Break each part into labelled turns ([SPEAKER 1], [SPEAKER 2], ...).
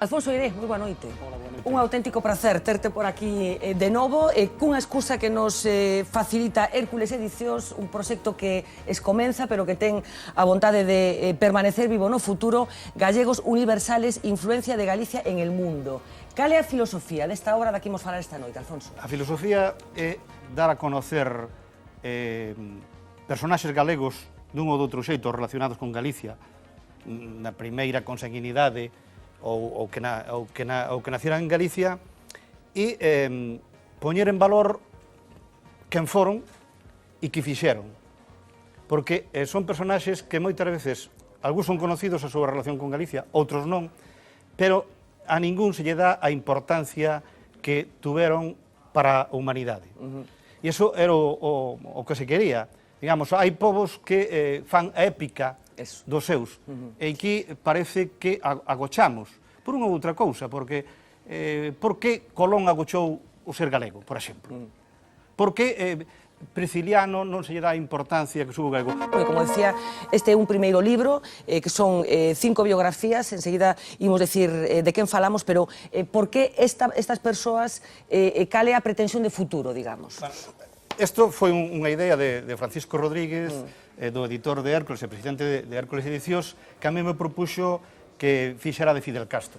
[SPEAKER 1] Alfonso Eiré, moi boa noite. Un auténtico prazer terte por aquí de novo, cunha excusa que nos facilita Hércules Edicións, un proxecto que escomeza, pero que ten a vontade de permanecer vivo no futuro, Gallegos Universales, influencia de Galicia en el mundo. Cal é a filosofía desta obra da que imos falar esta noite, Alfonso?
[SPEAKER 2] A filosofía é dar a conocer personaxes galegos dun ou doutro xeito relacionados con Galicia, na primeira consanguinidade, ou que nacieran en Galicia, e poñer en valor quen foron e que fixeron. Porque son personaxes que moitas veces, algúns son conocidos a súa relación con Galicia, outros non, pero a ningún se lle dá a importancia que tuveron para a humanidade. E iso era o que se quería. Digamos, hai povos que fan a épica dos seus, e aquí parece que agochamos por unha ou outra cousa, porque por que Colón agochou o ser galego, por exemplo? Por que Prisciliano non se lle dá a importancia que subo galego?
[SPEAKER 1] Porque, como decía, este é un primeiro libro, que son 5 biografías, enseguida imos decir de quen falamos, pero por que estas persoas, cal é a pretensión de futuro, digamos?
[SPEAKER 2] Isto foi unha idea de Francisco Rodríguez, do editor de Hércules e presidente de Hércules Edicións, que a mí me propuxo que fixera de Fidel Castro.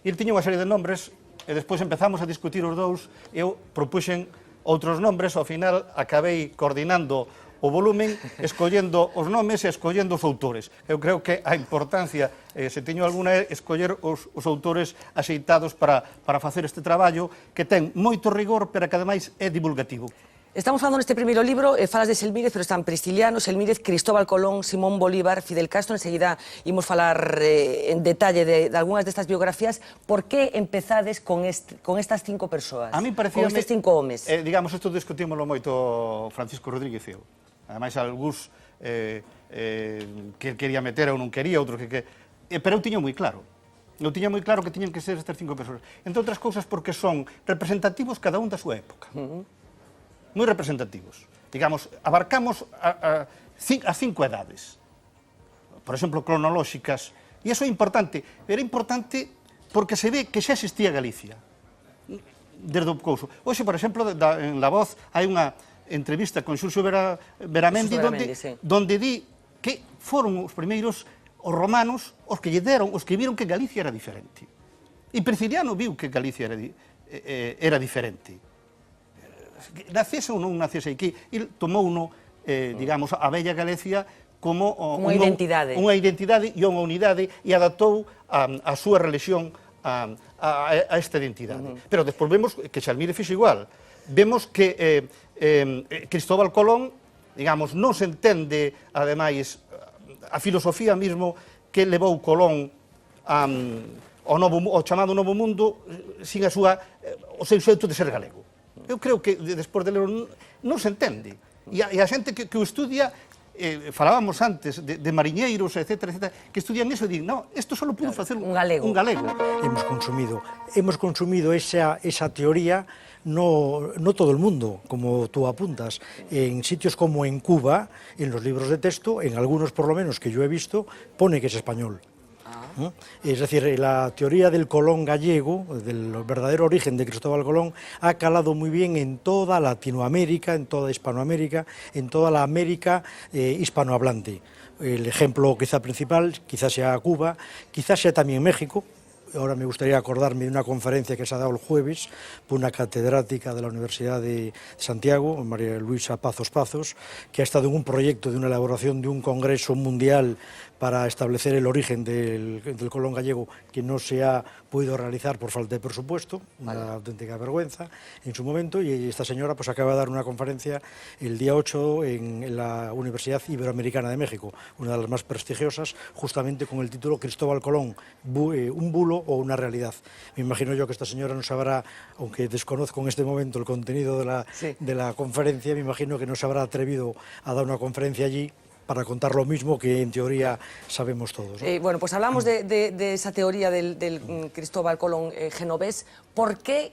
[SPEAKER 2] E ele tiña unha serie de nombres, e despois empezamos a discutir os dous, e eu propuxen outros nombres, ao final acabei coordinando o volumen, escollendo os nomes e escollendo os autores. Eu creo que a importancia, se teño alguna, é escoller os autores axeitados para facer este traballo, que ten moito rigor, pero que ademais é divulgativo.
[SPEAKER 1] Estamos falando neste primeiro libro, falas de Selmírez, pero están Prisciliano, Selmírez, Cristóbal Colón, Simón Bolívar, Fidel Castro. Enseguida imos falar en detalle de algunhas destas biografías. Por que empezades con estas 5 persoas?
[SPEAKER 2] A mí parecíame...
[SPEAKER 1] Con estes 5 homes?
[SPEAKER 2] Digamos, isto discutímoslo moito Francisco Rodríguez e eu. Ademais, algúns que quería meter ou non quería, outros que... Pero eu tiño moi claro. Eu tiña moi claro que tiñan que ser estas 5 persoas. Entre outras cousas porque son representativos cada un da súa época. Moi representativos. Digamos, abarcamos as 5 edades. Por exemplo, cronolóxicas. E iso é importante. Era importante porque se ve que xa existía Galicia. Desde o couso. Hoxe, por exemplo, en La Voz hai unha entrevista con Xurxo Beramendi donde di que foron os primeiros os romanos os que lle deron, os que viron que Galicia era diferente. E Prisciliano viu que Galicia era diferente. Nacese ou non nacese aquí, ele tomou digamos, a bella Galicia como
[SPEAKER 1] unha identidade
[SPEAKER 2] e unha unidade e adaptou a súa religión a esta identidade. Pero despois vemos que Selmírez fixo igual. Vemos que Cristóbal Colón, digamos, non se entende, ademais, a filosofía mesmo que levou Colón ao chamado Novo Mundo sin o seu xeito de ser galego. Eu creo que, despois de ler, non se entende. E a xente que o estudia, falábamos antes de mariñeiros, etc., que estudian iso e din, non, isto só pudo facer un galego.
[SPEAKER 3] Hemos consumido esa teoría, no todo el mundo, como tú apuntas, en sitios como en Cuba, en los libros de texto, en algunos por lo menos que yo he visto, pone que es español. Es decir, la teoría del Colón gallego, del verdadero origen de Cristóbal Colón, ha calado muy bien en toda Latinoamérica, en toda Hispanoamérica, en toda la América hispanohablante. El ejemplo quizá principal, quizás sea Cuba, quizás sea también México, ahora me gustaría acordarme de una conferencia que se ha dado el jueves por una catedrática de la Universidad de Santiago, María Luisa Pazos Pazos, que ha estado en un proyecto de una elaboración de un congreso mundial para establecer el origen del colón gallego, que no se ha podido realizar por falta de presupuesto, una auténtica vergüenza en su momento, y esta señora pues acaba de dar una conferencia el día 8 en la Universidad Iberoamericana de México, una de las más prestigiosas, justamente con el título Cristóbal Colón, un bulo o una realidad. Me imagino yo que esta señora no sabrá, aunque desconozco en este momento el contenido de la conferencia, me imagino que no se habrá atrevido a dar una conferencia allí para contar lo mismo que en teoría sabemos todos, ¿no?
[SPEAKER 1] Bueno, pues hablamos de esa teoría del Cristóbal Colón genovés. ¿Por qué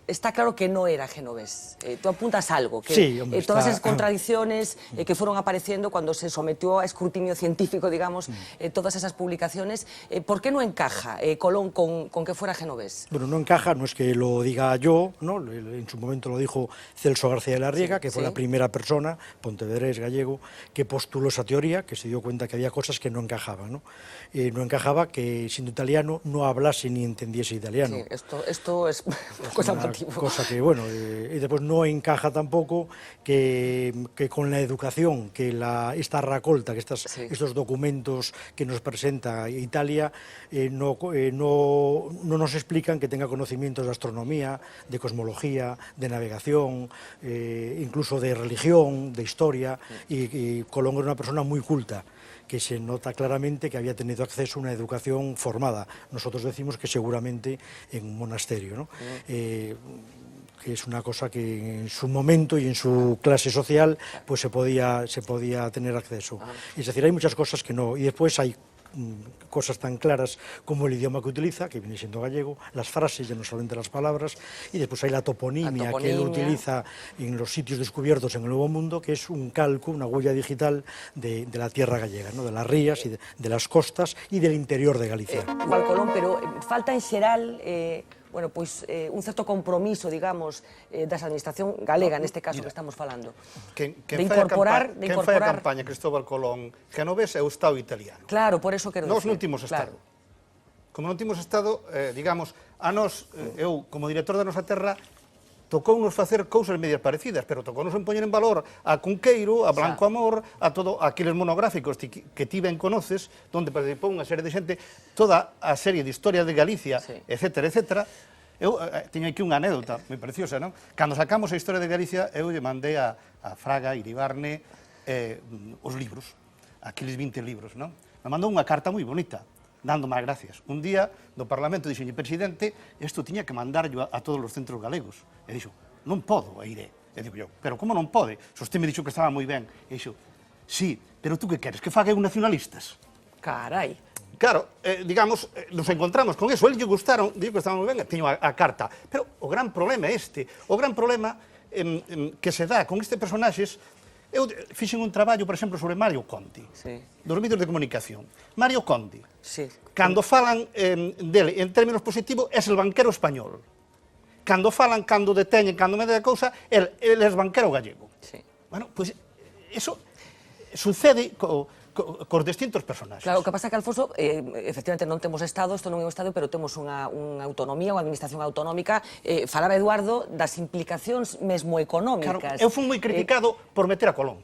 [SPEAKER 1] está claro que no era genovés? Tú apuntas algo, que
[SPEAKER 3] sí, hombre,
[SPEAKER 1] todas esas contradicciones que fueron apareciendo cuando se sometió a escrutinio científico, digamos, todas esas publicaciones, ¿por qué no encaja Colón con que fuera genovés?
[SPEAKER 3] Bueno, no encaja, no es que lo diga yo, ¿no? En su momento lo dijo Celso García de la Riega, que fue la primera persona, pontevedrés gallego, que postuló esa teoría, que se dio cuenta que había cosas que no encajaban, ¿no? No encajaba que siendo italiano no hablase ni entendiese italiano.
[SPEAKER 1] Sí, esto es cosa
[SPEAKER 3] cosa que, bueno, y después no encaja tampoco que con la educación, que esta racolta, que estos documentos que nos presenta Italia no nos explican que tenga conocimientos de astronomía, de cosmología, de navegación, incluso de religión, de historia, y Colón era una persona muy culta, que se nota claramente que había tenido acceso a una educación formada. Nosotros decimos que seguramente en un monasterio, ¿no? Que es una cosa que en su momento y en su clase social pues se podía tener acceso. Es decir, hay muchas cosas que no, y después hay cosas tan claras como el idioma que utiliza, que viene siendo gallego, las frases, ya no solamente las palabras, y después hay la toponimia que él utiliza en los sitios descubiertos en el Nuevo Mundo, que es un calco, una huella digital de la tierra gallega, ¿no? De las rías y de las costas y del interior de Galicia.
[SPEAKER 1] Igual Colón, pero falta en xeral bueno, pois, un certo compromiso, digamos, da administración galega, neste caso que estamos falando.
[SPEAKER 2] Quen fai a campaña Cristóbal Colón genovés é o Estado italiano.
[SPEAKER 1] Claro, por eso quero
[SPEAKER 2] Nós
[SPEAKER 1] decir.
[SPEAKER 2] non timos Estado. Como non timos Estado, digamos, a nós, eu, como director da nosa terra, tocounos facer cousas medias parecidas, pero tocounos en poñer en valor a Cunqueiro, a Blanco Amor, a todo aqueles monográficos que ti ben conoces, onde participou unha serie de xente, toda a serie de historia de Galicia, etcétera, etcétera. Eu teño aquí unha anécdota moi preciosa, non? Cando sacamos a historia de Galicia, eu lle mandei a Fraga, Iribarne, os libros, aqueles 20 libros, non? Me mandou unha carta moi bonita, dándome as gracias. Un día, do Parlamento, dixenlle, presidente, isto tiña que mandarlo a todos os centros galegos. E dixo, non podo ir. E digo eu, pero como non pode? Se usted me dixo que estaba moi ben. E dixo, sí, pero tú que queres, que faga eu nacionalistas?
[SPEAKER 1] Carai.
[SPEAKER 2] Claro, digamos, nos encontramos con eso. El lle gustaron, digo que estaba moi ben, teño a carta. Pero o gran problema é este. O gran problema que se dá con estes personaxes. Eu fixen un traballo, por exemplo, sobre Mario Conti, dos medios de comunicación. Mario Conti, cando falan dele en términos positivos, é el banquero español. Cando falan, cando deteñen, cando me da cousa, el é banquero gallego. Bueno, pois, eso sucede cos distintos personaxes.
[SPEAKER 1] Claro, o que pasa é que, Alfonso, efectivamente non temos Estado, isto non é un Estado, pero temos unha autonomía, unha administración autonómica. Falaba Eduardo das implicacións mesmo económicas.
[SPEAKER 2] Claro, eu fui moi criticado por meter a Colón.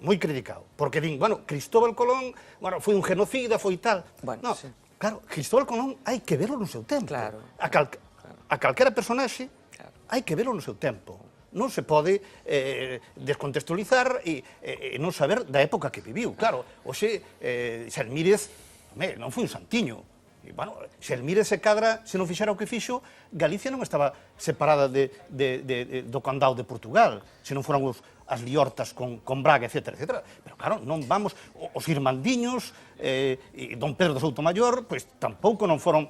[SPEAKER 2] Moi criticado. Porque din, bueno, Cristóbal Colón, bueno, foi un genocida, foi tal.
[SPEAKER 1] Bueno,
[SPEAKER 2] no, claro, Cristóbal Colón hai que verlo no seu tempo.
[SPEAKER 1] Claro.
[SPEAKER 2] A calquera personaxe hai que verlo no seu tempo. Non se pode descontextualizar e non saber da época que viviu. Claro, hoxe, Xelmírez, non foi un santiño. E, bueno, Xelmírez se cadra, se non fixera o que fixo, Galicia non estaba separada do condado de Portugal, se non foran as liortas con Braga, etc. Pero, claro, non vamos... Os irmandiños e don Pedro de Soutomaior, pois tampouco non foron...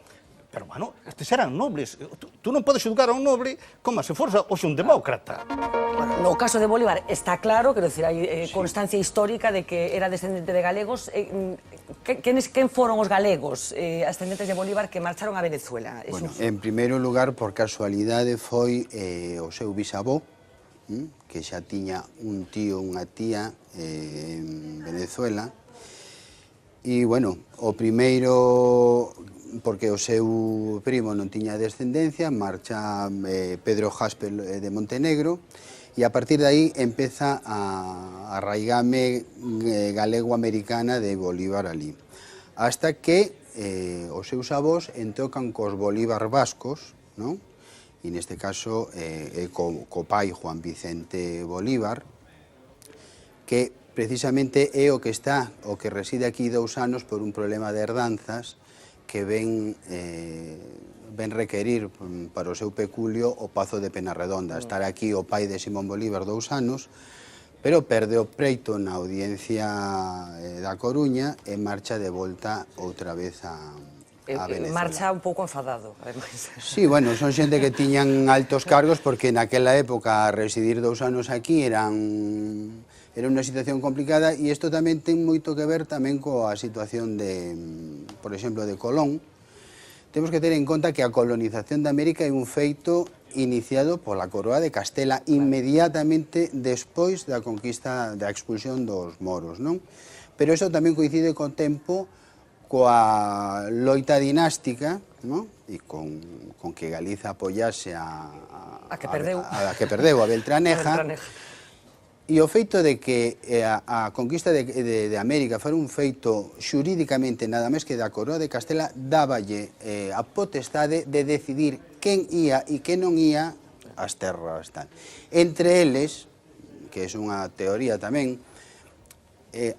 [SPEAKER 2] Pero, bueno, estes eran nobles. Tú non podes educar a un noble como se forza hoxe un demócrata.
[SPEAKER 1] Bueno, no caso de Bolívar está claro, quero dicir, hai constancia histórica de que era descendente de galegos. Quen foron os galegos ascendentes de Bolívar que marcharon a Venezuela?
[SPEAKER 4] Bueno, en primeiro lugar, por casualidade, foi o seu bisavó, que xa tiña un tío, unha tía en Venezuela. E, bueno, o primeiro porque o seu primo non tiña descendencia, marcha Pedro Jaspel de Montenegro, e a partir de aí empeza a arraigame galego-americana de Bolívar ali. Hasta que os seus avós entocan cos Bolívar vascos, non? E neste caso co pai Juan Vicente Bolívar, que precisamente é o que reside aquí 2 anos por un problema de herdanzas que ven requerir para o seu peculio o Pazo de Penarredonda. Estar aquí o pai de Simón Bolívar 2 anos, pero perde o preito na audiencia da Coruña e marcha de volta outra vez a Venezuela.
[SPEAKER 1] Marcha un pouco enfadado, ademais.
[SPEAKER 4] Sí, bueno, son xente que tiñan altos cargos porque naquela época residir 2 anos aquí era unha situación complicada, e isto tamén ten moito que ver tamén coa situación de, por exemplo, de Colón. Temos que ter en conta que a colonización de América é un feito iniciado pola Coroa de Castela inmediatamente despois da conquista, da expulsión dos moros, non? Pero iso tamén coincide co tempo coa loita dinástica, non? E con que Galiza apoyase a
[SPEAKER 1] que perdeu
[SPEAKER 4] a Beltraneja. E o feito de que a conquista de América fora un feito xurídicamente nada máis que da Coroa de Castela dáballe a potestade de decidir quen ía e quen non ía ás terras. Entre eles, que é unha teoría tamén,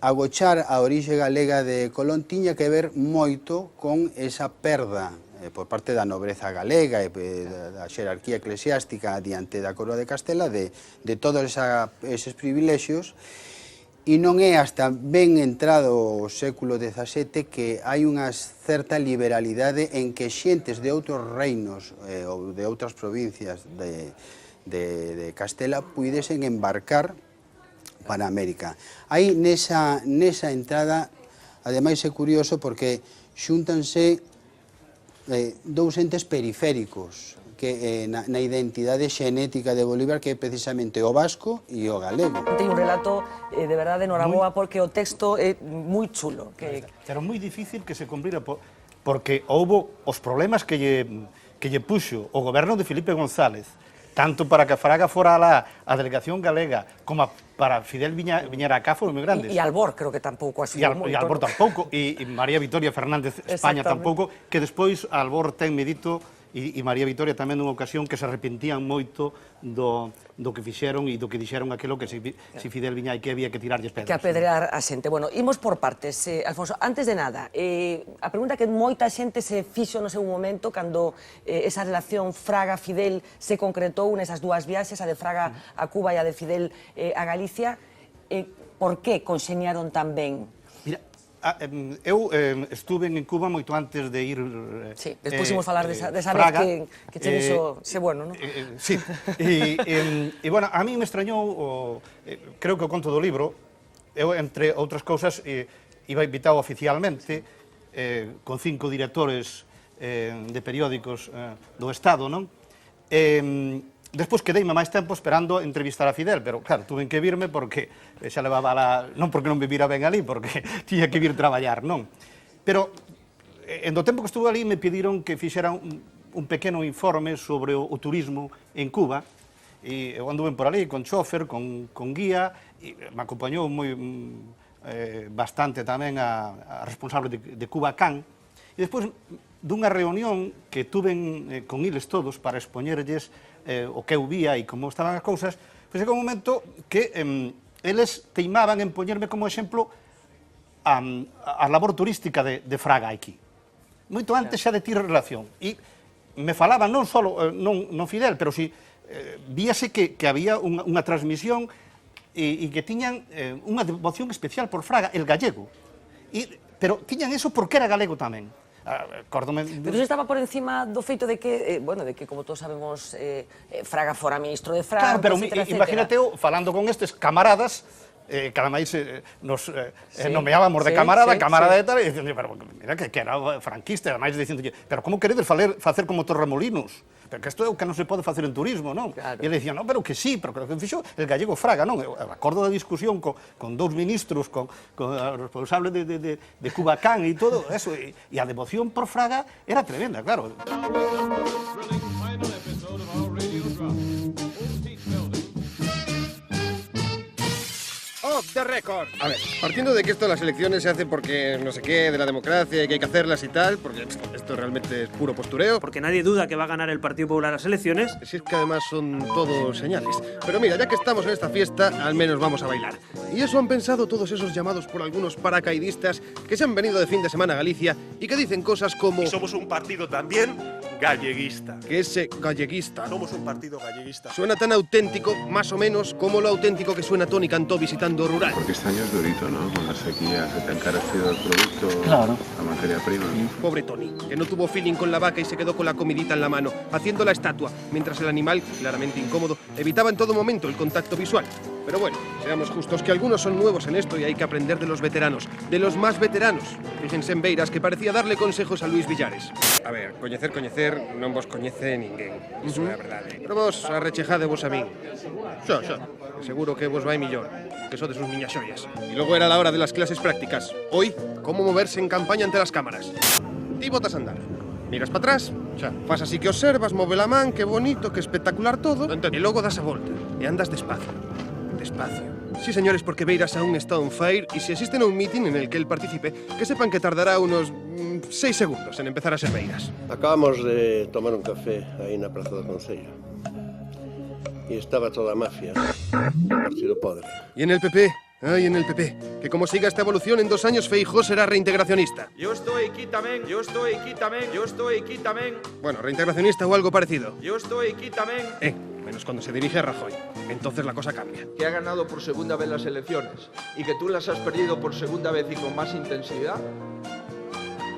[SPEAKER 4] agochar a orixe galega de Colón tiña que ver moito con esa perda por parte da nobreza galega e da xerarquía eclesiástica diante da Coroa de Castela de todos eses privilexios, e non é hasta ben entrado o século XVII que hai unha certa liberalidade en que xentes de outros reinos ou de outras provincias de Castela puidesen embarcar para América. Aí nesa entrada, ademais é curioso porque xúntanse dous entes periféricos que na identidade xenética de Bolívar, que é precisamente o vasco e o galego.
[SPEAKER 1] Ten un relato de verdade noraboa porque o texto é moi chulo.
[SPEAKER 2] Pero moi difícil que se cumplira porque houbo os problemas que lle puxo o goberno de Felipe González, tanto para que Fraga fora a delegación galega como para Fidel viñera acá, foron moi grandes.
[SPEAKER 1] E Albor creo que tampouco axudou moito.
[SPEAKER 2] E Albor tampouco, e María Vitoria Fernández España tampouco, que despois Albor ten medito e María Vitoria tamén nunha ocasión que se arrepentían moito do que fixeron e do que dixeron aquilo que se Fidel viña e que había que tirarlles pedras.
[SPEAKER 1] Que apedrear a xente. Bueno, imos por partes. Alfonso, antes de nada, a pregunta que moita xente se fixo no seu momento cando esa relación Fraga-Fidel se concretou nesas dúas viaxes, a de Fraga a Cuba e a de Fidel a Galicia, por que conxeniaron tan ben?
[SPEAKER 2] Mira, eu estuve en Cuba moito antes de ir...
[SPEAKER 1] Sí, despois imos falar desa vez que che dixo xe bueno, non?
[SPEAKER 2] Sí, e, bueno, a mí me extrañou, creo que o conto do libro, eu, entre outras cousas, iba invitado oficialmente, con 5 directores de periódicos do Estado, non? Despois quedeime máis tempo esperando entrevistar a Fidel, pero claro, tuve que virme porque xa levaba non porque non vivira ben ali, porque tiña que vir traballar, non? Pero, en do tempo que estuve ali, me pediron que fixera un pequeno informe sobre o turismo en Cuba, e eu anduve por ali con chofer, con guía, e me acompañou bastante tamén a responsable de Cuba Can, e despois dunha reunión que tuven con eles todos para expoñerlles o que eu vía e como estaban as cousas, pois é un momento que eles teimaban en poñerme como exemplo a labor turística de Fraga aquí. Moito antes xa de tirar relación. E me falaban non só, non Fidel, pero si víase que había unha transmisión e que tiñan unha devoción especial por Fraga, el gallego. Pero tiñan eso porque era galego tamén.
[SPEAKER 1] Pero iso estaba por encima do feito de que, bueno, de que, como todos sabemos, Fraga fora ministro de Franco,
[SPEAKER 2] claro, pero imagínate eu, falando con estes camaradas, cada máis nos nomeábamos de camarada de tal, e dicendo, pero mira que era franquista, ademais dicendo, pero como queredes facer como Torremolinos? pero que isto é o que non se pode facer en turismo, non?
[SPEAKER 1] Claro.
[SPEAKER 2] E ele dicía, non, pero que sí, pero que o que fixo el gallego Fraga, non? Eu acordo da discusión con dous ministros, con a responsable de Cubacán e todo eso, e a devoción por Fraga era tremenda, claro.
[SPEAKER 5] Off the record. A ver, partiendo de que esto de las elecciones se hace porque no sé qué, de la democracia y que hay que hacerlas y tal, porque esto realmente es puro postureo.
[SPEAKER 6] Porque nadie duda que va a ganar el Partido Popular las elecciones.
[SPEAKER 5] Si es que además son todo señales. Pero mira, ya que estamos en esta fiesta, al menos vamos a bailar. Y eso han pensado todos esos llamados por algunos paracaidistas que se han venido de fin de semana a Galicia y que dicen cosas como...
[SPEAKER 7] Y somos un partido también galleguista.
[SPEAKER 5] Que ese galleguista
[SPEAKER 7] Somos un partido galleguista.
[SPEAKER 5] suena tan auténtico, más o menos, como lo auténtico que suena Toni Cantó visitando Rural.
[SPEAKER 8] Porque este año es durito, ¿no? Con la sequía se te ha encarecido el producto,
[SPEAKER 3] Claro.
[SPEAKER 8] la materia prima.
[SPEAKER 5] Pobre Tony, que no tuvo feeling con la vaca y se quedó con la comidita en la mano, haciendo la estatua, mientras el animal, claramente incómodo, evitaba en todo momento el contacto visual. Pero bueno, seamos justos, que algunos son nuevos en esto y hay que aprender de los veteranos, de los más veteranos. Fíjense en Beiras, que parecía darle consejos a Luis Villares. A ver, coñecer, non vos coñece ninguén. Iso é a verdade. Pero vos arrechejade vos a min. Xa. Seguro que vos vai millor, que sodes uns miñas xoias. Y luego era la hora de las clases prácticas. Hoy, cómo moverse en campaña ante las cámaras. Ti botas a andar. Miras para atrás, xa, fas así que observas, move la man, que bonito, que espectacular todo, e logo das a volta, e andas despacio. Despacio. Sí, señores, porque Beiras aún está on fire y si asisten a un meeting en el que él participe, que sepan que tardará unos 6 segundos en empezar a ser Beiras.
[SPEAKER 9] Acabamos de tomar un café aí na Praza do Concello. E estaba toda a mafia do Partido Podre.
[SPEAKER 5] Y en el PP, ay, en el PP, que como siga esta evolución, en 2 años Feijóo será reintegracionista.
[SPEAKER 10] Yo estoy aquí tamén, yo estoy aquí tamén, yo estoy aquí tamén,
[SPEAKER 5] Bueno, reintegracionista o algo parecido.
[SPEAKER 10] yo estoy aquí tamén.
[SPEAKER 5] Menos cuando se dirige a Rajoy. Entonces la cosa cambia.
[SPEAKER 10] Que ha ganado por segunda vez las elecciones y que tú las has perdido por segunda vez y con más intensidad,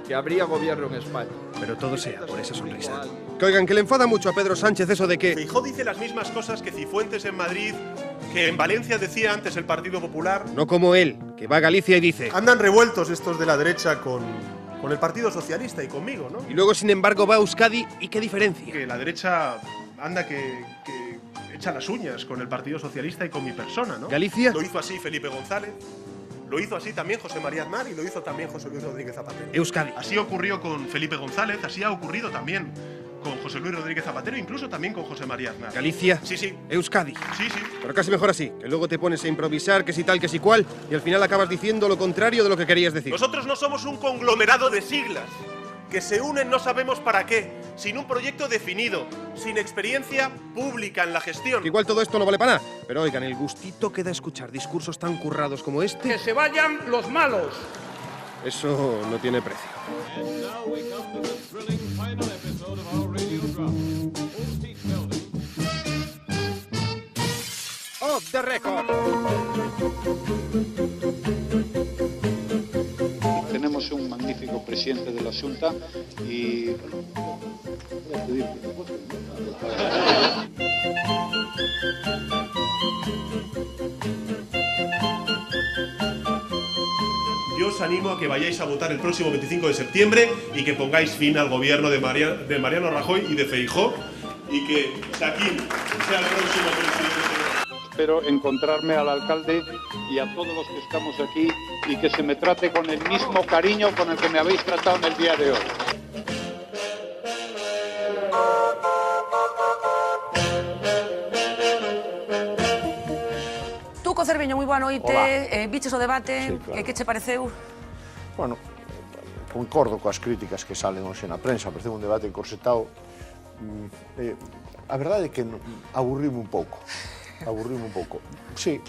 [SPEAKER 10] que habría gobierno en España.
[SPEAKER 5] Pero todo sea por esa sonrisa. Que oigan, que le enfada mucho a Pedro Sánchez eso de que...
[SPEAKER 7] Feijóo dice las mismas cosas que Cifuentes en Madrid, que en Valencia decía antes el Partido Popular.
[SPEAKER 5] No como él, que va a Galicia y dice...
[SPEAKER 7] Andan revueltos estos de la derecha con el Partido Socialista y conmigo, ¿no?
[SPEAKER 5] Y luego, sin embargo, va a Euskadi y qué diferencia.
[SPEAKER 7] Que la derecha anda que echa las uñas con el Partido Socialista y con mi persona, ¿no?
[SPEAKER 5] Galicia.
[SPEAKER 7] Lo hizo así Felipe González, lo hizo así también José María Aznar y lo hizo también José Luis Rodríguez Zapatero.
[SPEAKER 5] Euskadi.
[SPEAKER 7] Así ocurrió con Felipe González, así ha ocurrido también con José Luis Rodríguez Zapatero, incluso también con José María Aznar.
[SPEAKER 5] Galicia.
[SPEAKER 7] Sí.
[SPEAKER 5] Euskadi.
[SPEAKER 7] Sí.
[SPEAKER 5] Pero casi mejor así, que luego te pones a improvisar, que si tal, que si cual, y al final acabas diciendo lo contrario de lo que querías decir.
[SPEAKER 7] Nosotros no somos un conglomerado de siglas que se unen no sabemos para qué, sin un proyecto definido, sin experiencia pública en la gestión.
[SPEAKER 5] Que igual todo esto no vale para nada, pero oigan, el gustito que da escuchar discursos tan currados como este...
[SPEAKER 10] ¡Que se vayan los malos!
[SPEAKER 5] Eso no tiene precio.
[SPEAKER 10] Off the record.
[SPEAKER 11] Tenemos un magnífico presidente de la Xunta y voy a pedir que voten.
[SPEAKER 7] Yo os animo a que vayáis a votar el próximo 25 de septiembre y que pongáis fin al gobierno de Mariano Rajoy y de Feijóo y que Saquín sea el próximo presidente.
[SPEAKER 11] Espero encontrarme al alcalde y a todos los que estamos aquí y que se me trate con el mismo cariño con el que me habéis tratado en el día de hoy.
[SPEAKER 1] Tuco Cerviño, moi boa noite. Viches o debate,
[SPEAKER 12] Sí, claro.
[SPEAKER 1] que che pareceu?
[SPEAKER 12] Bueno, concordo coas críticas que salen hoxe na prensa, parece un debate encorsetado. A verdade é que aburrime un pouco. Sí,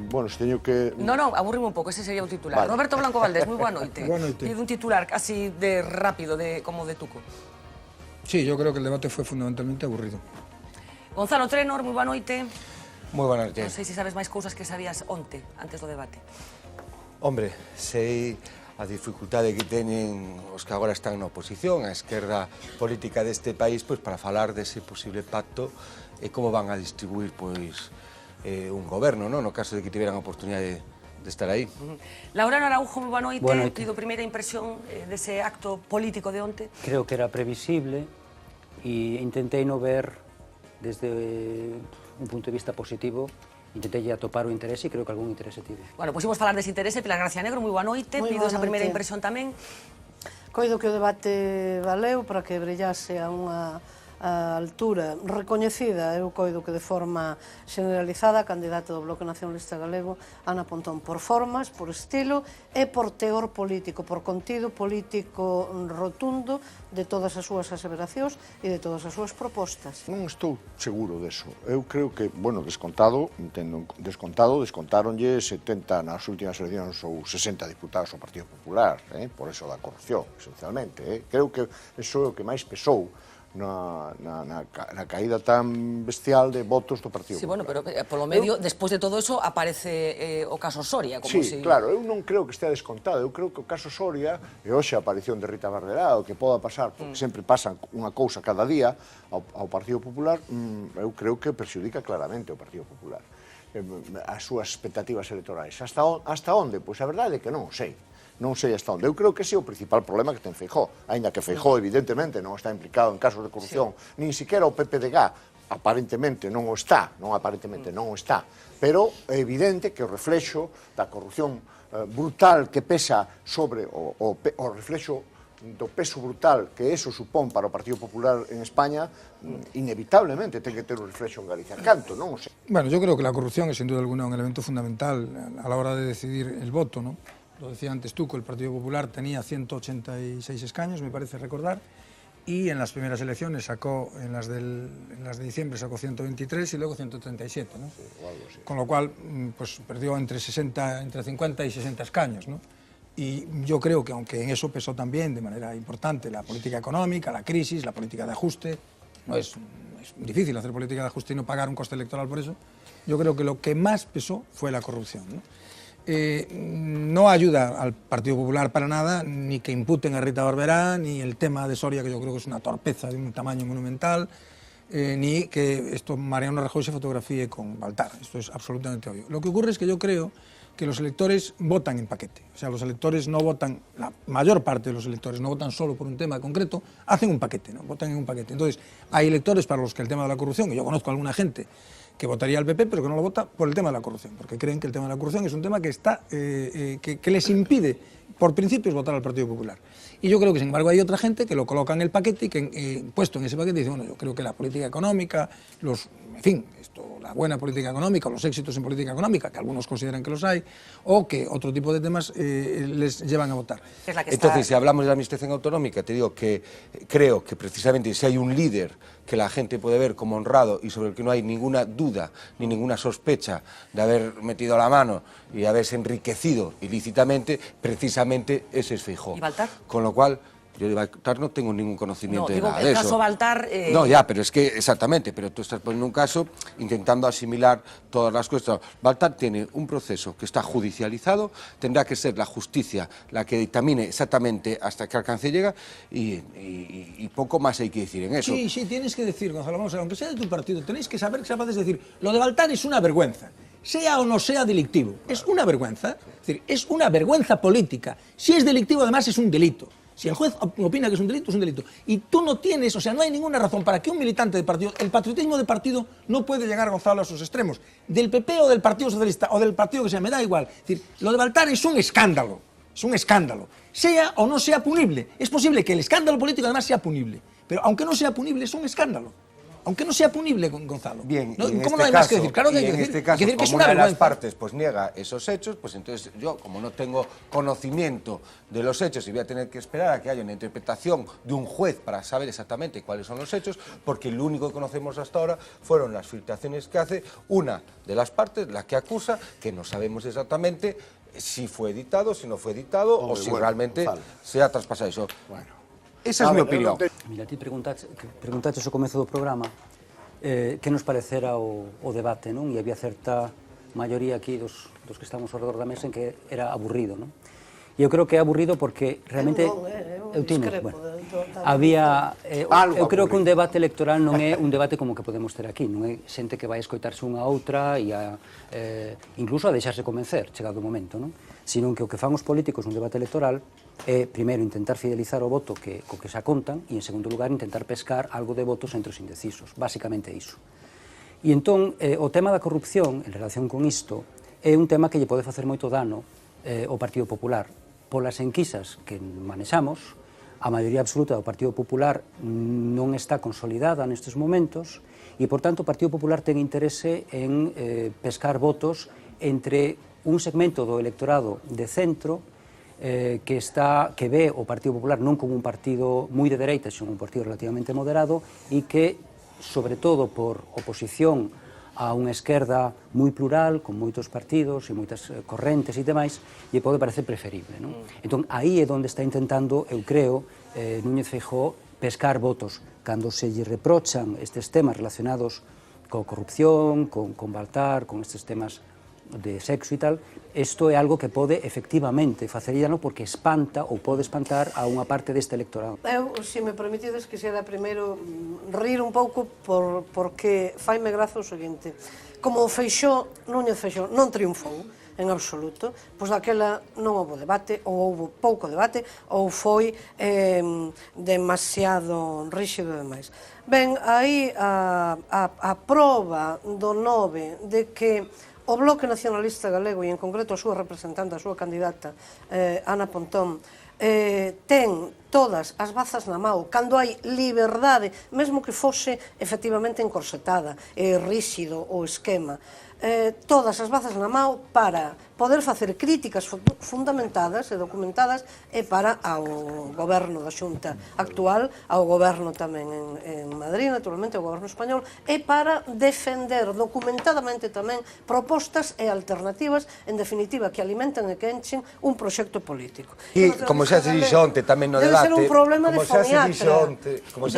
[SPEAKER 12] bueno, se teño que...
[SPEAKER 1] Non, aburrime un pouco, ese sería o titular.
[SPEAKER 12] Vale.
[SPEAKER 1] Roberto Blanco Valdés, moi boa noite.
[SPEAKER 3] Boa noite.
[SPEAKER 1] Pide un titular así de rápido, como de Tuco.
[SPEAKER 13] Sí, yo creo que el debate fue fundamentalmente aburrido.
[SPEAKER 1] Gonzalo Trenor, moi boa noite.
[SPEAKER 14] Moi boa noite.
[SPEAKER 1] Non sei se sabes máis cousas que sabías onte, antes do debate.
[SPEAKER 14] Hombre, sei a dificultade que teñen os que agora están na oposición, a esquerda política deste país, pois para falar dese posible pacto e como van a distribuir pois un goberno, non? No caso de que tiveran a oportunidade de estar aí.
[SPEAKER 1] Laurano Araujo, moi boa noite.
[SPEAKER 15] Boa noite.
[SPEAKER 1] Pido primeira impresión dese acto político de onte.
[SPEAKER 15] Creo que era previsible e intentei no ver desde un punto de vista positivo, intentei atopar o interese e creo que algún interese tive.
[SPEAKER 1] Bueno, pois imos falar dese interese. Pilar García Negro, moi boa noite, pido esa primeira impresión tamén.
[SPEAKER 16] Coido que o debate valeu para que brillase a unha altura recoñecida, eu coido que de forma generalizada, a candidata do Bloque Nacionalista Galego, Ana Pontón, por formas, por estilo e por teor político, por contido político rotundo de todas as súas aseveracións e de todas as súas propostas.
[SPEAKER 12] Non estou seguro deso. Eu creo que, bueno, descontáronlle 70 nas últimas eleccións ou 60 diputados ao Partido Popular, por eso da corrupción, esencialmente. Creo que eso é o que máis pesou na caída tan bestial de votos do Partido Popular.
[SPEAKER 1] Sí, bueno, pero polo medio, despois de todo eso, aparece o caso Soria.
[SPEAKER 12] Sí, claro, eu non creo que estea descontado, eu creo que o caso Soria, e hoxe a aparición de Rita Barberá, o que poda pasar, porque sempre pasan unha cousa cada día ao Partido Popular, eu creo que perxudica claramente o Partido Popular, as súas expectativas electorais. Hasta onde? Pois a verdade é que non o sei. Non sei hasta onde. Eu creo que ese é o principal problema que ten Feijóo, aínda que Feijóo evidentemente non está implicado en casos de corrupción, nin siquiera o PPDG aparentemente non o está, pero é evidente que o reflexo da corrupción brutal que pesa sobre o reflexo do peso brutal que eso supón para o Partido Popular en España, inevitablemente ten que ter un reflexo en Galicia. Canto, non o sei.
[SPEAKER 13] Bueno, yo creo que la corrupción es sin duda alguna un elemento fundamental a la hora de decidir el voto, ¿no? Lo decía antes tú, que el Partido Popular tenía 186 escaños, me parece recordar, y en las primeras elecciones sacó, en las de diciembre sacó 123 y luego 137, ¿no? Sí, algo así. Con lo cual, pues perdió entre 50 y 60 escaños, ¿no? Y yo creo que aunque en eso pesó también de manera importante la política económica, la crisis, la política de ajuste, no es difícil hacer política de ajuste y no pagar un coste electoral por eso, yo creo que lo que más pesó fue la corrupción, ¿no? No ayuda al Partido Popular para nada, ni que imputen a Rita Barberá, ni el tema de Soria, que yo creo que es una torpeza de un tamaño monumental, ni que Mariano Rajoy se fotografíe con Baltar. Esto es absolutamente obvio. Lo que ocurre es que yo creo que los electores votan en paquete. O sea, los electores no votan, la mayor parte de los electores no votan solo por un tema concreto, hacen un paquete, ¿no? Votan en un paquete. Entonces, hay electores para los que el tema de la corrupción, y yo conozco a alguna gente que votaría al PP, pero que no lo vota por el tema de la corrupción, porque creen que el tema de la corrupción es un tema que les impide, por principios, votar al Partido Popular. Y yo creo que, sin embargo, hay otra gente que lo coloca en el paquete y que, puesto en ese paquete, dice, bueno, yo creo que la política económica, la buena política económica, o los éxitos en política económica, que algunos consideran que los hay, o que otro tipo de temas les llevan a votar.
[SPEAKER 14] Entonces, si hablamos de la administración autonómica, te digo que creo que precisamente si hay un líder que la gente puede ver como honrado y sobre el que no hay ninguna duda ni ninguna sospecha de haber metido la mano y haberse enriquecido ilícitamente, precisamente ese es Feijóo.
[SPEAKER 1] ¿Y Baltar?
[SPEAKER 14] Con lo cual, yo de Baltar no tengo ningún conocimiento de nada de eso.
[SPEAKER 1] El caso Baltar...
[SPEAKER 14] No, ya, pero es que, exactamente, pero tú estás poniendo un caso intentando asimilar todas las cuestiones. Baltar tiene un proceso que está judicializado, tendrá que ser la justicia la que dictamine exactamente hasta qué alcance llega y poco más hay que decir en eso.
[SPEAKER 13] Sí, tienes que decir, Gonzalo, vamos a ver, aunque sea de tu partido, tenéis que saber que sepas decir, lo de Baltar es una vergüenza. Sea o no sea delictivo, es una vergüenza, es decir, es una vergüenza política. Si es delictivo, además, es un delito. Si el juez opina que es un delito, es un delito. Y tú no tienes, o sea, no hay ninguna razón para que un militante de partido, el patriotismo de partido no puede llegar, Gonzalo, a sus extremos. Del PP o del Partido Socialista o del partido que sea, me da igual. Es decir, lo de Baltar es un escándalo. Es un escándalo. Sea o no sea punible. Es posible que el escándalo político además sea punible. Pero aunque no sea punible, es un escándalo. Aunque no sea punible, Gonzalo.
[SPEAKER 14] Bien,
[SPEAKER 13] ¿no?
[SPEAKER 14] ¿Cómo
[SPEAKER 13] no hay más que decir? Claro que hay que
[SPEAKER 14] en
[SPEAKER 13] decir,
[SPEAKER 14] este caso,
[SPEAKER 13] que
[SPEAKER 14] como
[SPEAKER 13] es
[SPEAKER 14] una
[SPEAKER 13] una
[SPEAKER 14] de las
[SPEAKER 13] vergüenza.
[SPEAKER 14] partes pues niega esos hechos, pues entonces yo, como no tengo conocimiento de los hechos y voy a tener que esperar a que haya una interpretación de un juez para saber exactamente cuáles son los hechos, porque lo único que conocemos hasta ahora fueron las filtraciones que hace una de las partes, la que acusa, que no sabemos exactamente si fue editado, si no fue editado o si realmente se ha traspasado eso. Bueno, esa es mi opinión.
[SPEAKER 15] Mira, ti preguntaste ao comezo do programa que nos parecera o debate, non? E había certa maioría aquí dos que estamos ao redor da mesa en que era aburrido, non? E eu creo que é aburrido porque realmente...
[SPEAKER 16] Eu discrepo.
[SPEAKER 15] había eu creo que un debate electoral non é un debate como que podemos ter aquí, non é xente que vai escoitarse unha a outra e incluso a deixarse convencer chegado o momento, non? Sino que o que fan os políticos nun debate electoral é, primeiro, intentar fidelizar o voto co que xa contan e, en segundo lugar, intentar pescar algo de votos entre os indecisos, basicamente iso. E entón, o tema da corrupción, en relación con isto, é un tema que lle pode facer moito dano ao Partido Popular. Polas enquisas que manexamos, a maioría absoluta do Partido Popular non está consolidada nestes momentos e, por tanto, o Partido Popular ten interese en pescar votos entre un segmento do electorado de centro que ve o Partido Popular non como un partido moi de dereita, sino un partido relativamente moderado e que, sobre todo por oposición a unha esquerda moi plural, con moitos partidos e moitas correntes e demais, lle pode parecer preferible. Entón, aí é onde está intentando, eu creo, Núñez Feijóo pescar votos. Cando se lle reprochan estes temas relacionados coa corrupción, con Baltar, con estes temas de sexo e tal, isto é algo que pode efectivamente facer dano porque espanta ou pode espantar a unha parte deste electorado.
[SPEAKER 16] Eu, se me permitides, quixera primeiro rir un pouco porque faime graza o seguinte. Como Feixóo, Núñez Feixóo, non triunfou en absoluto, pois daquela non houve debate, ou houve pouco debate, ou foi demasiado ríxido e demais. Ben, aí a proba do 9 de que o Bloque Nacionalista Galego, e en concreto a súa representante, a súa candidata, Ana Pontón, ten todas as bazas na mão, cando hai liberdade, mesmo que fose efectivamente encorsetada, ríxido o esquema, todas as bazas na mão para poder facer críticas fundamentadas e documentadas e para ao goberno da Xunta actual, ao goberno tamén en Madrid, naturalmente, ao goberno español, e para defender documentadamente tamén propostas e alternativas, en definitiva, que alimentan e que enchen un proxecto político.
[SPEAKER 14] E, como xa se dixo onte tamén no debate,
[SPEAKER 16] debe ser un problema de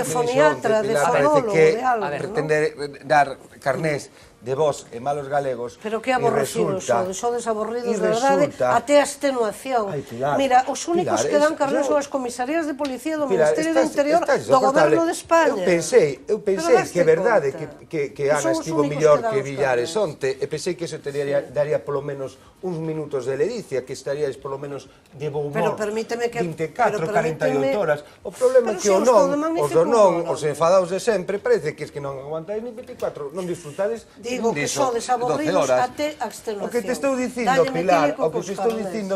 [SPEAKER 16] foniatra, de fonólogo, de algo,
[SPEAKER 14] pretender dar carnés de vos e malos galegos.
[SPEAKER 16] Pero que aborrecidos sodes aborridos, de verdade, até a extenuación. Mira, os únicos que dan carné son as comisarías de policía do Ministerio do Interior do Goberno de España.
[SPEAKER 14] Eu pensei que é verdade que Ana estivo mellor que Villares onte, e pensei que eso te daría polo menos uns minutos de ledicia, que estaríais polo menos de bo humor 24, 48 horas. O problema é que os enfadados de sempre, parece que non aguantáis ni 24, non disfrutades.
[SPEAKER 16] Digo que sodes aburridos até a extenuación.
[SPEAKER 14] O que te estou dicindo,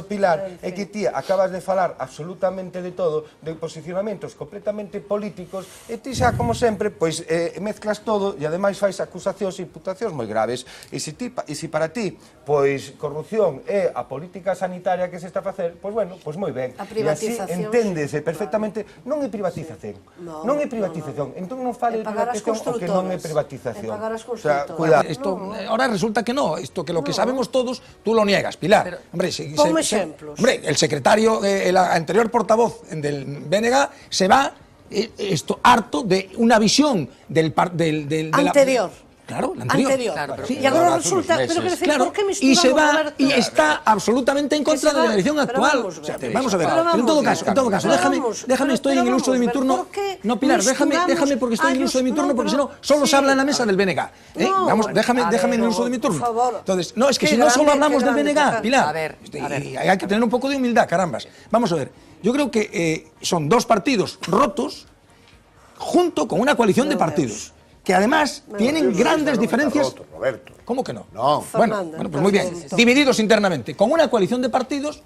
[SPEAKER 14] Pilar, é que ti acabas de falar absolutamente de todo, de posicionamentos completamente políticos, e ti xa, como sempre, pois mezclas todo e ademais fais acusacións e imputacións moi graves. E se para ti, pois, corrupción é a política sanitaria que se está a facer, pois bueno, pois moi ben. E así enténdese perfectamente, non é privatización. Non é privatización. Entón non fale de privatización o que non é privatización. O sea, cuidado.
[SPEAKER 13] Ahora resulta que no, esto que lo que sabemos todos, tú lo niegas, Pilar.
[SPEAKER 16] Ponme ejemplos.
[SPEAKER 13] Hombre, el secretario, el anterior portavoz del BNG se va harto de una visión del
[SPEAKER 16] anterior.
[SPEAKER 13] Claro, la anterior.
[SPEAKER 16] Y ahora resulta, pero que decir, ¿por qué me
[SPEAKER 13] y se va y está absolutamente en contra de la dirección actual. Vamos a ver, pero en todo caso, déjame, estoy en el uso de mi turno. No, Pilar, déjame porque estoy en el uso de mi turno, porque si no, solo se habla en la mesa del BNG. Vamos, déjame en el uso de mi turno. Entonces, no, es que si no solo hablamos del BNG, Pilar, hay que tener un poco de humildad, carambas. Vamos a ver, yo creo que son dos partidos rotos junto con una coalición de partidos que además tienen grandes diferencias. ¿Cómo que no?
[SPEAKER 12] No.
[SPEAKER 13] Bueno, pues muy bien. Divididos internamente, con una coalición de partidos,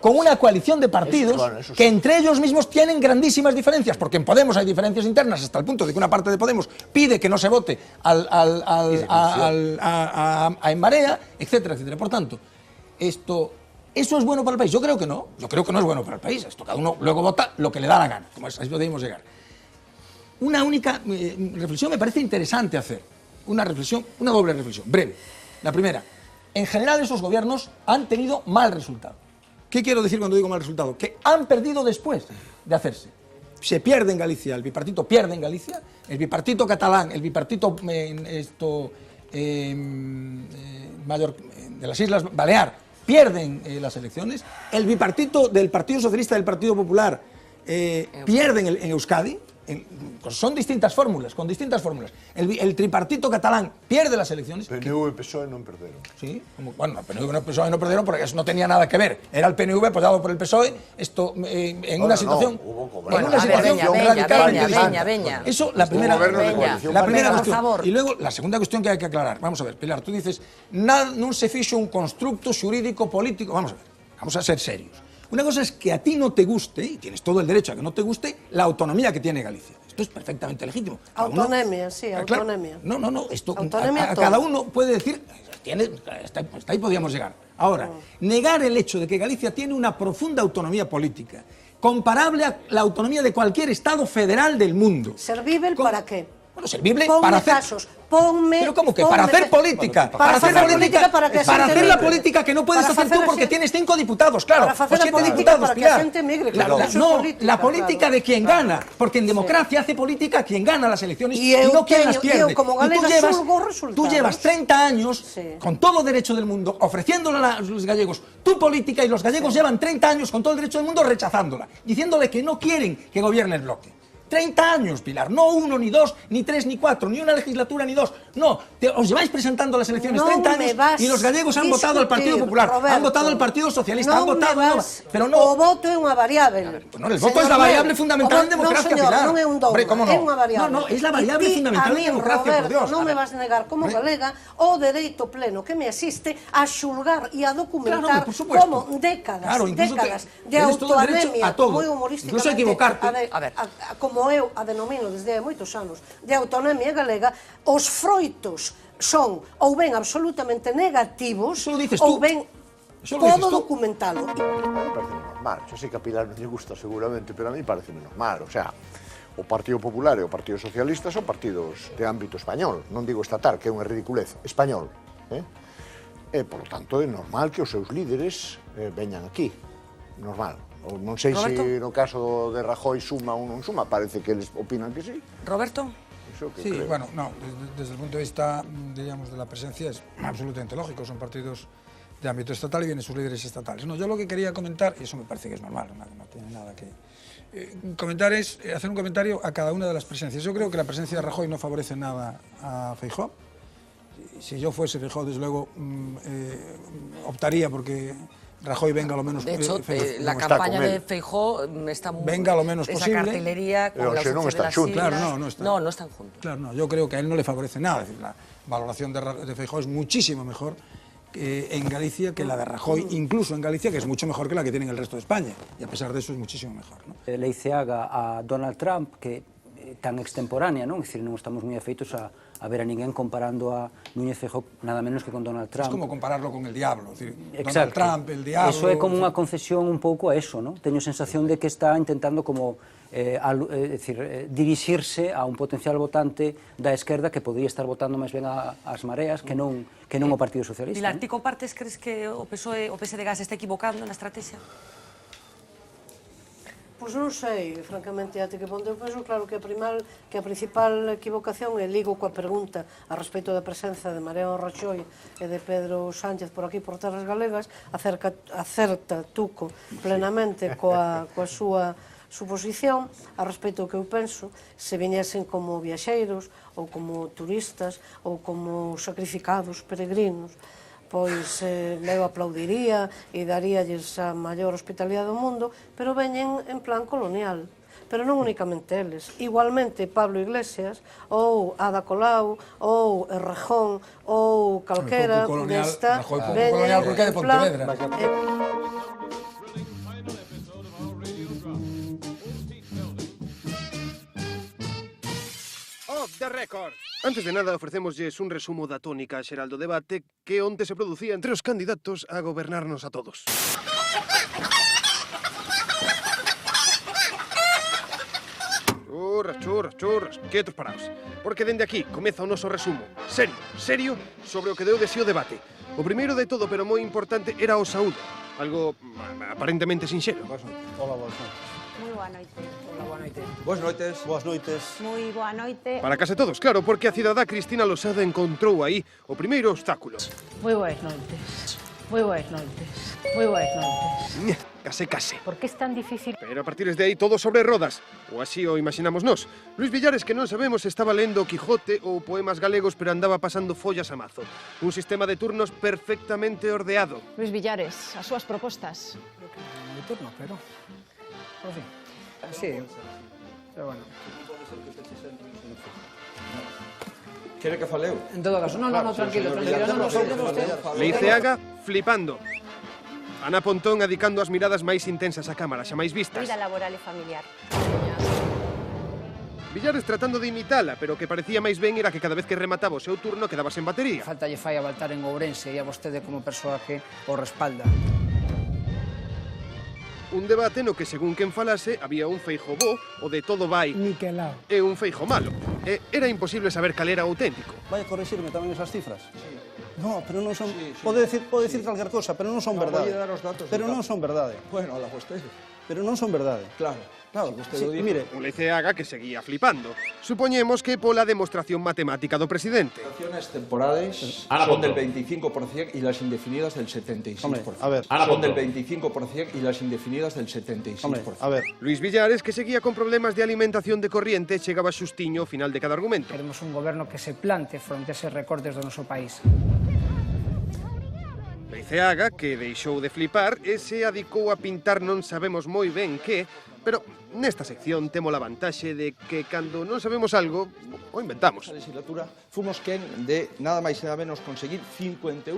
[SPEAKER 13] con una coalición de partidos que entre ellos mismos tienen grandísimas diferencias, porque en Podemos hay diferencias internas hasta el punto de que una parte de Podemos pide que no se vote a En Marea, etcétera, etcétera. Por tanto, ¿eso es bueno para el país? Yo creo que no. Yo creo que no es bueno para el país. Esto cada uno luego vota lo que le da la gana, como así podemos llegar. Una única reflexión me parece interesante hacer, una doble reflexión, breve. La primera, en general esos gobiernos han tenido mal resultado. ¿Qué quiero decir cuando digo mal resultado? Que han perdido después de hacerse. Se pierde en Galicia, el bipartito pierde en Galicia, el bipartito catalán, el bipartito de las Islas Balear pierden las elecciones, el bipartito del Partido Socialista y del Partido Popular pierden en Euskadi, son distintas fórmulas, con distintas fórmulas. El tripartito catalán pierde las elecciones.
[SPEAKER 12] PNV y PSOE no perdieron.
[SPEAKER 13] Sí, bueno, PNV y PSOE no perdieron porque eso no tenía nada que ver. Era el PNV apoyado por el PSOE, esto en una situación radicalmente distinta. Eso, la primera cuestión. Y luego, la segunda cuestión que hay que aclarar. Vamos a ver, Pilar, tú dices, non se fixo un constructo xurídico político. Vamos a ver, vamos a ser serios. Una cosa es que a ti no te guste, y tienes todo el derecho a que no te guste, la autonomía que tiene Galicia. Esto es perfectamente legítimo.
[SPEAKER 16] Autonomía, sí, autonomía.
[SPEAKER 13] No, esto a cada uno puede decir, hasta ahí podíamos llegar. Ahora, negar el hecho de que Galicia tiene una profunda autonomía política, comparable a la autonomía de cualquier Estado federal del mundo.
[SPEAKER 16] ¿Servible para qué?
[SPEAKER 13] Bueno, servible para hacer... ¿Pero cómo que? Para hacer política. Para hacer la política que no puedes hacer tú porque tienes 5 diputados, claro. O 7 diputados, Pilar. No, la política de quien gana. Porque en democracia hace política quien gana las elecciones y no quien las pierde. Y tú llevas 30 años, con todo derecho del mundo, ofreciéndole a los gallegos tu política y los gallegos llevan 30 años con todo el derecho del mundo rechazándola, diciéndole que no quieren que gobierne el bloque. 30 años, Pilar, no 1, ni 2, ni 3, ni 4, ni una legislatura, ni 2. No, os lleváis presentando las elecciones 30 años y los gallegos han votado al Partido Popular, han votado al Partido Socialista, han votado...
[SPEAKER 16] Pero no... O voto é unha variable.
[SPEAKER 13] No, el voto es la variable fundamental en democracia, Pilar.
[SPEAKER 16] Non é un dogma, é unha variable.
[SPEAKER 13] No, es la variable fundamental en democracia, por Dios.
[SPEAKER 16] Non me vas negar como galega o dereito pleno que me asiste a xulgar e a documentar como décadas de autoanemia moi humorística.
[SPEAKER 13] Incluso equivocarte.
[SPEAKER 16] Como eu a denomino desde hai moitos anos, de autonomía galega, os froitos son ou ben absolutamente negativos ou ben podo documentalo.
[SPEAKER 12] Me parece normal, yo sé que a Pilar non lle gusta seguramente, pero a mí parece normal, o sea, o Partido Popular e o Partido Socialista son partidos de ámbito español, non digo estatal, que é unha ridiculez, español, e, por lo tanto, é normal que os seus líderes veñan aquí, normal. Non sei se no caso de Rajoy suma ou non suma, parece que eles opinan que sí.
[SPEAKER 1] Roberto?
[SPEAKER 13] Sí, bueno, no, desde el punto de vista, diríamos, de la presencia es absolutamente lógico, son partidos de ámbito estatal y vienen sus líderes estatales. No, yo lo que quería comentar, y eso me parece que es normal, no tiene nada que comentar, es hacer un comentario a cada una de las presencias. Yo creo que la presencia de Rajoy no favorece nada a Feijóo. Si yo fuese Feijóo, desde luego, optaría porque Rajoy venga lo menos
[SPEAKER 1] posible. De hecho, la campaña de Feijóo está muy...
[SPEAKER 13] Venga lo menos posible.
[SPEAKER 1] Esa cartelería con la
[SPEAKER 12] non están xuntos.
[SPEAKER 13] Claro,
[SPEAKER 1] no están juntos.
[SPEAKER 13] Claro, no, yo creo que a él no le favorece nada. Es decir, la valoración de Feijóo es muchísimo mejor en Galicia que la de Rajoy, incluso en Galicia, que es mucho mejor que la que tiene en el resto de España. Y a pesar de eso es muchísimo mejor, ¿no?
[SPEAKER 15] Leiceaga a Donald Trump, que tan extemporánea, non? É dicir, non estamos moi afeitos a ver a ninguén comparando a Núñez Feijóo nada menos que con Donald Trump.
[SPEAKER 13] Es como compararlo con el diablo, es decir, Donald Trump, el diablo...
[SPEAKER 15] Eso é como unha concesión un pouco a eso, non? Teño sensación de que está intentando como dirixirse a un potencial votante da esquerda que podría estar votando máis ben as mareas que non o Partido Socialista.
[SPEAKER 1] Pilar, ti compartes, crees que o PSOE, o PSDG se está equivocando na estrategia?
[SPEAKER 16] Pois non sei, francamente, até que ponto. Eu penso, claro, que a principal equivocación, e ligo coa pregunta a respecto da presenza de Mariano Rajoy e de Pedro Sánchez por aquí, por terras galegas, acerta Tuco plenamente coa súa suposición a respecto do que eu penso, se viñesen como viaxeiros ou como turistas ou como sacrificados peregrinos, pois eu aplaudiría e daríalles a maior hospitalidade do mundo, pero veñen en plan colonial. Pero non únicamente eles. Igualmente Pablo Iglesias, ou Ada Colau, ou Errejón, ou calquera desta, veñen en plan...
[SPEAKER 5] The record. Antes de nada, ofrecémoslles un resumo da tónica xeral do debate que onte se producía entre os candidatos a gobernarnos a todos. Churras, quietos parados. Porque dende aquí comeza o noso resumo serio, sobre o que deu de si o debate. O primeiro de todo, pero moi importante, era o saúde. Algo aparentemente sinxelo.
[SPEAKER 17] Hola, boas noites.
[SPEAKER 18] Moi boa noite.
[SPEAKER 17] Hola, boa noite.
[SPEAKER 12] Boas noites.
[SPEAKER 17] Boas noites.
[SPEAKER 18] Moi boa noite.
[SPEAKER 5] Para case todos, claro, porque a cidadá Cristina Losada encontrou aí o primeiro obstáculo.
[SPEAKER 18] Moi boas noites. Moi boas noites. Moi boas noites.
[SPEAKER 5] case.
[SPEAKER 19] Por que é tan difícil?
[SPEAKER 5] Pero a partir de aí todo sobre rodas, ou así o imaginamos nós. Luis Villares, que non sabemos se estaba lendo Quijote ou poemas galegos, pero andaba pasando follas a mazo. Un sistema de turnos perfectamente ordeado.
[SPEAKER 19] Luis Villares, as súas propostas.
[SPEAKER 17] Mi turno, pero... En fin, sí, pero bueno.
[SPEAKER 10] Quere que faleu?
[SPEAKER 17] En todo caso, no, tranquilo.
[SPEAKER 5] Leiceaga flipando. Ana Pontón adicando as miradas máis intensas á cámara, xa máis vistas.
[SPEAKER 18] Vida laboral e familiar.
[SPEAKER 5] Villares tratando de imitala, pero que parecía máis ben era que cada vez que remataba o seu turno quedaba sen batería.
[SPEAKER 17] Falta lle fai a Baltar en Ourense e a vostede como persoa que o respalda.
[SPEAKER 5] Un debate no que, según quen falase, había un Feijóo bo, o de todo vai,
[SPEAKER 17] Niquelao.
[SPEAKER 5] e un Feijóo malo. E era imposible saber cal era o auténtico.
[SPEAKER 20] Vai a corrixirme tamén esas cifras? No, pero non son... Pode decir calquer cosa, pero non son verdade. Pero non son verdade.
[SPEAKER 10] Bueno, ala vostede.
[SPEAKER 20] Pero non son verdade.
[SPEAKER 10] Claro, vostede o dijo.
[SPEAKER 20] Mire,
[SPEAKER 5] Un Leiceaga que seguía flipando. Supoñemos que pola demostración matemática do presidente.
[SPEAKER 10] Acciones temporales son del 25% y las indefinidas del 76%.
[SPEAKER 20] Hombre, a ver.
[SPEAKER 10] Son del 25% y las indefinidas del 76%.
[SPEAKER 20] Hombre, a ver.
[SPEAKER 5] Luis Villares, que seguía con problemas de alimentación de corriente, chegaba xustiño ao final de cada argumento.
[SPEAKER 17] Queremos un goberno que se plante fronte a eses recortes do noso país.
[SPEAKER 5] Leiceaga, que deixou de flipar e se adicou a pintar non sabemos moi ben que, pero nesta sección temos a vantaxe de que cando non sabemos algo, o inventamos.
[SPEAKER 10] Esta legislatura fomos quen de nada máis e nada menos conseguir 51.000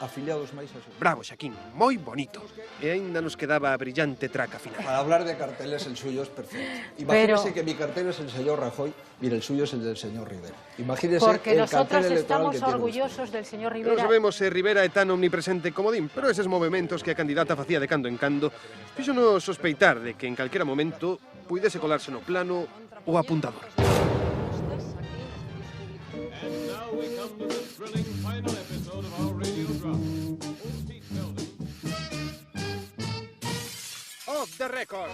[SPEAKER 10] afiliados máis a su.
[SPEAKER 5] Bravo, Xaquín, moi bonito. E aínda nos quedaba a brillante traca final.
[SPEAKER 10] Para hablar de carteles, el suyo es perfecto. Imagínese que mi cartel es el señor Rajoy, mire, el suyo es el del señor Rivera. Imagínese
[SPEAKER 19] Porque
[SPEAKER 10] el
[SPEAKER 19] nosotros
[SPEAKER 10] cartel electoral
[SPEAKER 19] estamos
[SPEAKER 10] que tiene
[SPEAKER 19] orgullosos del señor
[SPEAKER 5] Non
[SPEAKER 19] Rivera.
[SPEAKER 5] sabemos se Rivera é tan omnipresente como din, pero eses movementos que a candidata facía de cando en cando fíxonos sospeitar de que en calquera momento puidese colarse no plano o apuntador. Off the record.